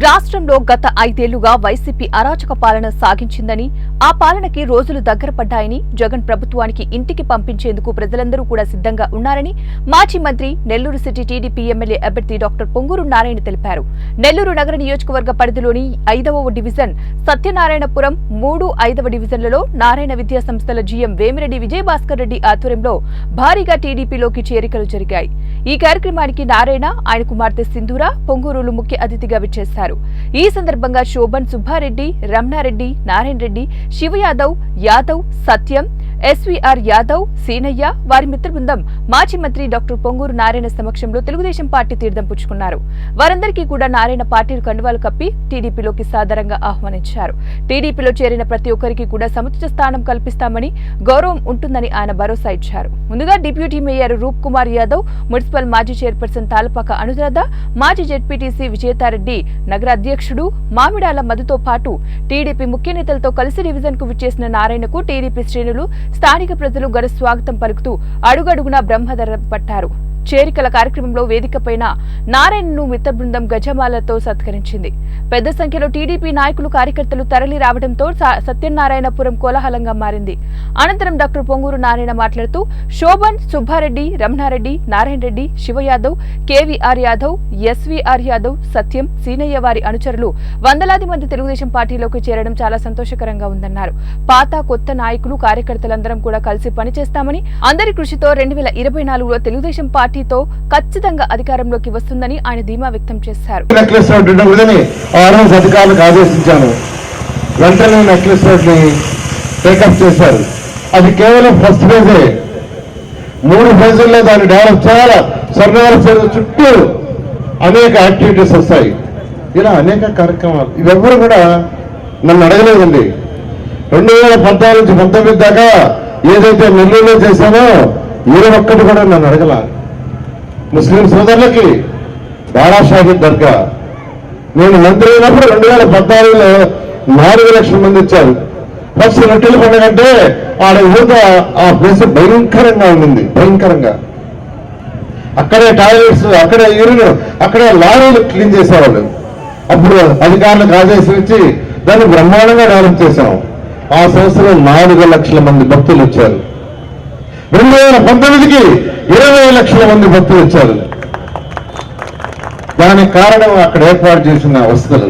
రాష్ట్రంలో గత 5 ఏళ్లుగా వైసీపీ అరాచక పాలన సాగించిందని, ఆ పాలనకి రోజులు దగ్గర పడ్డాయని, జగన్ ప్రభుత్వానికి ఇంటికి పంపించేందుకు ప్రజలందరూ కూడా సిద్ధంగా ఉన్నారని మాజీ మంత్రి, నెల్లూరు సిటీ టీడీపీ ఎమ్మెల్యే అభ్యర్థి డాక్టర్ పొంగూరు నారాయణ తెలిపారు. నెల్లూరు నగర నియోజకవర్గ పరిధిలోని 5వ డివిజన్, సత్యనారాయణపురం 3, 5వ డివిజన్లలో నారాయణ విద్యా సంస్థల జీఎం వేమిరెడ్డి విజయభాస్కర్ రెడ్డి ఆధ్వర్యంలో భారీగా టీడీపీలోకి చేరికలు జరిగాయి. ఈ కార్యక్రమానికి నారాయణ, ఆయన కుమార్తె సింధూర, పొంగూరులు ముఖ్య అతిథిగా విచ్చేశారు. ఈ సందర్భంగా శోభన్, సుబ్బారెడ్డి, రమణారెడ్డి, నారాయణ రెడ్డి, శివ యాదవ్, సత్యం, ఎస్వీఆర్ యాదవ్, సీనయ్య, వారి మిత్ర బృందం మాజీ మంత్రి డాక్టర్ పొంగూరు నారాయణ సమక్షంలో తెలుగుదేశం పార్టీ తీర్థం పుచ్చుకున్నారు. వారందరికీ కూడా నారాయణ పార్టీలు కండువాలు కప్పి టీడీపీలోకి సాదరంగా ఆహ్వానించారు. టీడీపీలో చేరిన ప్రతి ఒక్కరికి కూడా సముచిత స్థానం కల్పిస్తామని, గౌరవం ఉంటుందని ఆయన భరోసా ఇచ్చారు. ముందుగా డిప్యూటీ మేయర్ రూప్ కుమార్ యాదవ్, మున్సిపల్ మాజీ చైర్పర్సన్ తాలపాక అనురాధ, మాజీ జెడ్పీటీసీ విజేతారెడ్డి, నగర అధ్యక్షుడు మామిడాల మధుతో పాటు టీడీపీ ముఖ్య నేతలతో కలిసి డివిజన్ కు విచ్చేసిన నారాయణకు టీడీపీ శ్రేణులు, స్థానిక ప్రజలు ఘన స్వాగతం పలుకుతూ అడుగడుగునా బ్రహ్మధర పట్టారు. చేరికల కార్యక్రమంలో వేదికపైన నారాయణను మిత్ర బృందం గజమాలతో సత్కరించింది. పెద్ద సంఖ్యలో టీడీపీ నాయకులు, కార్యకర్తలు తరలి రావడంతో సత్యనారాయణపురం కోలాహలంగా మారింది. అనంతరం డాక్టర్ పొంగూరు నారాయణ మాట్లాడుతూ శోభన్, సుబ్బారెడ్డి, రమణారెడ్డి, నారాయణ రెడ్డి, శివ యాదవ్, కేవీఆర్ యాదవ్, ఎస్వీఆర్ యాదవ్, సత్యం, సీనయ్య వారి అనుచరులు వందలాది మంది తెలుగుదేశం పార్టీలోకి చేరడం చాలా సంతోషకరంగా ఉందన్నారు. పాత, కొత్త నాయకులు, కార్యకర్తలందరం కూడా కలిసి పనిచేస్తామని, అందరి కృషితో 2024లో తెలుగుదేశం పార్టీతో ఖచ్చితంగా అధికారంలోకి వస్తుందని ఆయన ధీమా వ్యక్తం చేశారు. అధికారులకు ఆదేశించాను. వెంటనే నెక్లెస్ రోడ్ ని టేకప్ చేశారు. అది కేవలం ఫస్ట్ ఫేజే. 3 ఫేజుల్లో దాన్ని డెవలప్ చేయాలి. స్వర్ణాల చెరువు చుట్టూ అనేక యాక్టివిటీస్ వస్తాయి. ఇలా అనేక కార్యక్రమాలు. ఇవెవ్వరు కూడా నన్ను అడగలేదండి. 2014 నుంచి 19 దాకా ఏదైతే నెల్లూరులో చేశామో ఏ ఒక్కటి కూడా నన్ను అడగల. ముస్లిం సోదరులకి బారా షాహిద్ దర్గా నేను మంత్రి అయినప్పుడు 2014లో 4 లక్షల మంది వచ్చారు. ఫస్ట్ రొట్టెల పండుగ అంటే ఆడ ఊత ఆ ప్లేస్ భయంకరంగా ఉండింది. భయంకరంగా అక్కడే టాయిలెట్స్, అక్కడే యూరిన్, అక్కడే లారీలు క్లీన్ చేసేవాళ్ళు. అప్పుడు అధికారులకు ఆదేశం ఇచ్చి దాన్ని బ్రహ్మాండంగా డెవలప్ చేశాం. ఆ సంవత్సరం 4 లక్షల మంది భక్తులు వచ్చారు. 2019కి 20 లక్షల మంది భక్తులు వచ్చారు. దానికి కారణం అక్కడ ఏర్పాటు చేసిన వసతులు.